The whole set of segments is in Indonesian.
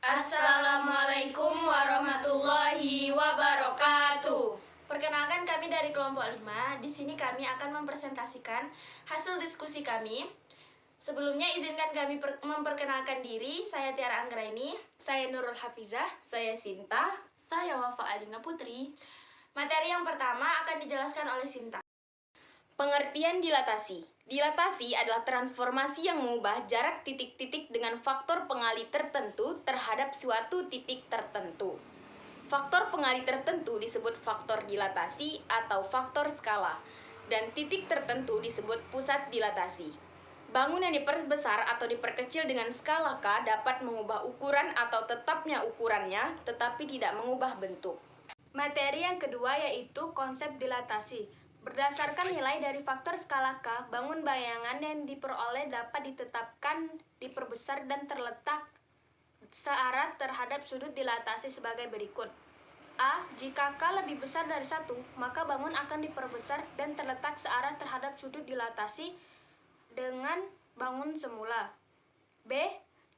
Assalamualaikum warahmatullahi wabarakatuh. Perkenalkan, kami dari kelompok 5. Di sini kami akan mempresentasikan hasil diskusi kami. Sebelumnya izinkan kami memperkenalkan diri. Saya Tiara Anggraini. Saya Nurul Hafizah. Saya Sinta. Saya Wafa Alina Putri. Materi yang pertama akan dijelaskan oleh Sinta. Pengertian dilatasi. Dilatasi adalah transformasi yang mengubah jarak titik-titik dengan faktor pengali tertentu terhadap suatu titik tertentu. Faktor pengali tertentu disebut faktor dilatasi atau faktor skala, dan titik tertentu disebut pusat dilatasi. Bangun yang diperbesar atau diperkecil dengan skala K dapat mengubah ukuran atau tetapnya ukurannya, tetapi tidak mengubah bentuk. Materi yang kedua yaitu konsep dilatasi. Berdasarkan nilai dari faktor skala K, bangun bayangan yang diperoleh dapat ditetapkan, diperbesar, dan terletak searah terhadap sudut dilatasi sebagai berikut. A. Jika K lebih besar dari 1, maka bangun akan diperbesar dan terletak searah terhadap sudut dilatasi dengan bangun semula. B.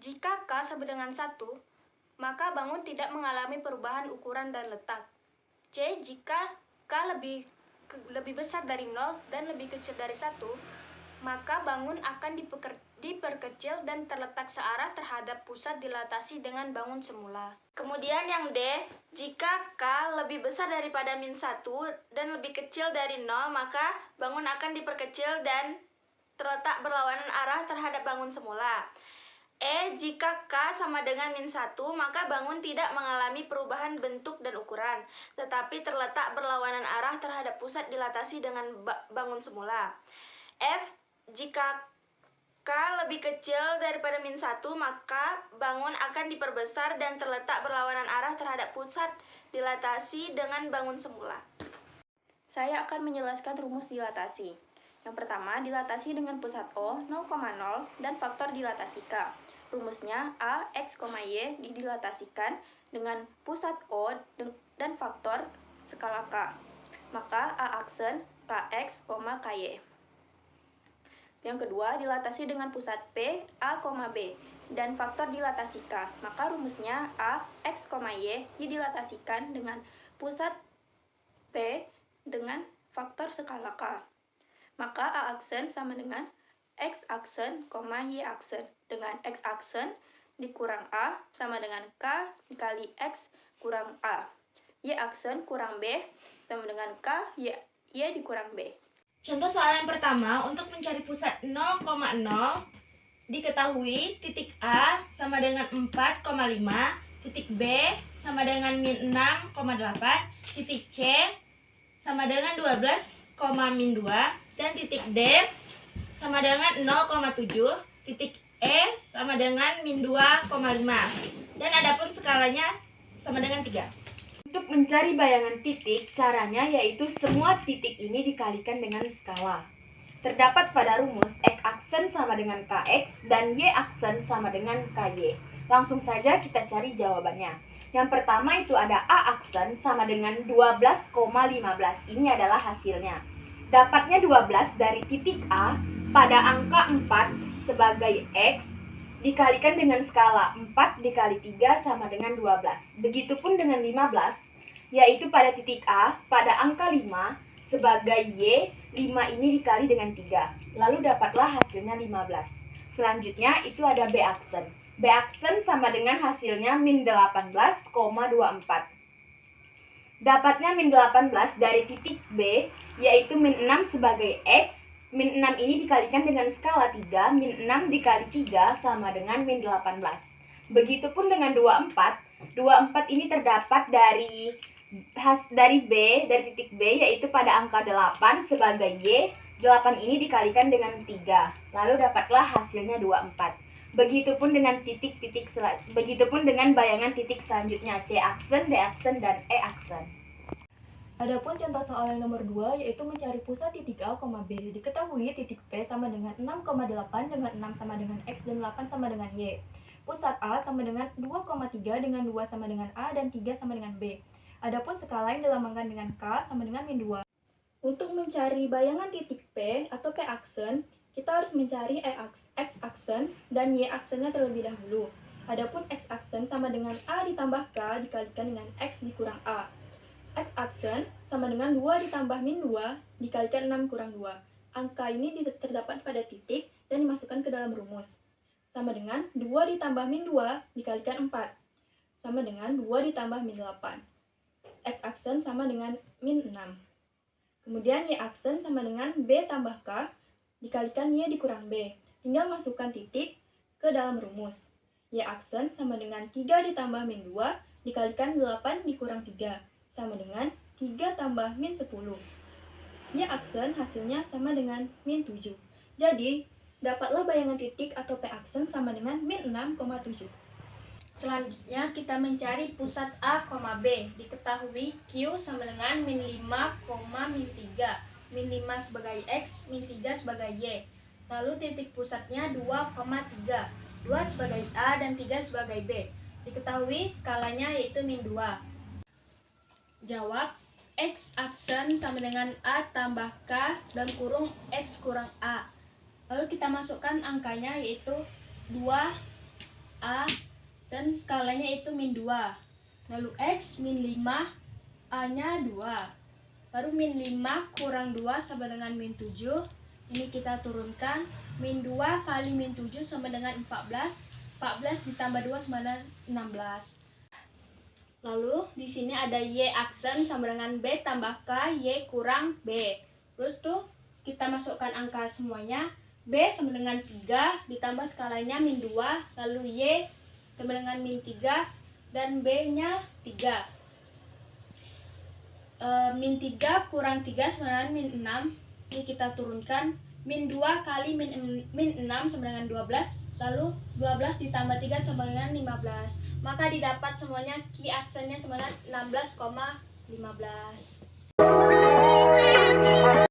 Jika K sama dengan 1, maka bangun tidak mengalami perubahan ukuran dan letak. C. Jika K lebih besar dari 0 dan lebih kecil dari 1, maka bangun akan diperkecil dan terletak searah terhadap pusat dilatasi dengan bangun semula. Kemudian yang D, jika K lebih besar daripada -1 dan lebih kecil dari 0, maka bangun akan diperkecil dan terletak berlawanan arah terhadap bangun semula. E, jika K sama dengan -1, maka bangun tidak mengalami perubahan bentuk dan ukuran, tetapi terletak berlawanan arah terhadap pusat dilatasi dengan bangun semula. F, jika K lebih kecil daripada -1, maka bangun akan diperbesar dan terletak berlawanan arah terhadap pusat dilatasi dengan bangun semula. Saya akan menjelaskan rumus dilatasi. Yang pertama, dilatasi dengan pusat O 0,0 dan faktor dilatasi K. Rumusnya A, X, Y didilatasikan dengan pusat O dan faktor skala K. Maka A aksen, KX, KY. Yang kedua, dilatasi dengan pusat P, A, B dan faktor dilatasi K. Maka rumusnya A, X, Y didilatasikan dengan pusat P dengan faktor skala K. Maka A aksen sama dengan X aksen, Y aksen. Dengan X aksen dikurang A sama dengan K dikali X kurang A. Y aksen kurang B sama dengan K, Y dikurang B. Contoh soal yang pertama, untuk mencari pusat 0,0, diketahui titik A sama dengan 4,5, titik B sama dengan -6,8, titik C sama dengan 12,-2, dan titik D sama dengan 0,7, titik E sama dengan -2,5, dan adapun skalanya sama dengan 3. Untuk mencari bayangan titik, caranya yaitu semua titik ini dikalikan dengan skala. Terdapat pada rumus X aksen sama dengan KX dan Y aksen sama dengan KY. Langsung saja kita cari jawabannya. Yang pertama itu ada A aksen sama dengan 12,15. Ini adalah hasilnya. Dapatnya 12 dari titik A pada angka 4 sebagai X dikalikan dengan skala 4 dikali 3 sama dengan 12. Begitupun dengan 15, yaitu pada titik A pada angka 5 sebagai Y, 5 ini dikali dengan 3. Lalu dapatlah hasilnya 15. Selanjutnya itu ada B aksen. B aksen sama dengan hasilnya -18,24. Dapatnya -18 dari titik B, yaitu -6 sebagai X. -6 ini dikalikan dengan skala 3, -6 dikali 3 sama dengan -18. Begitupun dengan 24. 24 ini terdapat dari B, dari titik B, yaitu pada angka 8 sebagai Y. 8 ini dikalikan dengan 3. Lalu dapatlah hasilnya 24. Begitupun dengan begitupun dengan bayangan titik selanjutnya, C aksen, D aksen, dan E aksen. Adapun contoh soal yang nomor 2 yaitu mencari pusat titik A, B. Diketahui titik P sama dengan 6,8 dengan 6 sama dengan X dan 8 sama dengan Y. Pusat A sama dengan 2,3 dengan 2 sama dengan A dan 3 sama dengan B. Adapun skala yang dilambangkan dengan K sama dengan -2. Untuk mencari bayangan titik P atau P aksen, kita harus mencari X aksen dan Y aksennya terlebih dahulu. Adapun X aksen sama dengan A ditambah K dikalikan dengan X dikurang A. X aksen sama dengan 2 ditambah min 2 dikalikan 6 kurang 2. Angka ini terdapat pada titik dan dimasukkan ke dalam rumus. Sama dengan 2 ditambah min 2 dikalikan 4. Sama dengan 2 ditambah min 8. X aksen sama dengan min 6. Kemudian Y aksen sama dengan B tambah K dikalikan Y dikurang B. Tinggal masukkan titik ke dalam rumus. Y aksen sama dengan 3 ditambah min 2 dikalikan 8 dikurang 3. Sama dengan 3 tambah min 10. Y aksen hasilnya sama dengan min 7. Jadi, dapatlah bayangan titik atau P aksen sama dengan min 6,7. Selanjutnya kita mencari pusat A, B. Diketahui Q sama dengan min 5, min 3. Min 5 sebagai X, min 3 sebagai Y. Lalu titik pusatnya 2,3. 2 sebagai A dan 3 sebagai B. Diketahui skalanya yaitu min 2. Jawab, X aksen sama dengan A tambah K dan kurung X kurang A. Lalu kita masukkan angkanya yaitu 2A dan skalanya itu min 2. Lalu X min 5, A-nya 2. Baru min 5 kurang 2 sama dengan min 7. Ini kita turunkan. Min 2 kali min 7 sama dengan 14. 14 ditambah 2 sama dengan 16. Lalu di sini ada Y aksen sama dengan B tambah K, Y kurang B. Terus tuh kita masukkan angka semuanya. B sama dengan 3 ditambah skalanya min 2, lalu Y sama dengan min 3 dan B-nya 3. Min 3 kurang 3 sama dengan min 6. Ini kita turunkan. Min 2 kali min 6 sama dengan 12. Lalu 12 ditambah 3 sama dengan 15. Maka didapat semuanya Q aksennya sama dengan 16,15.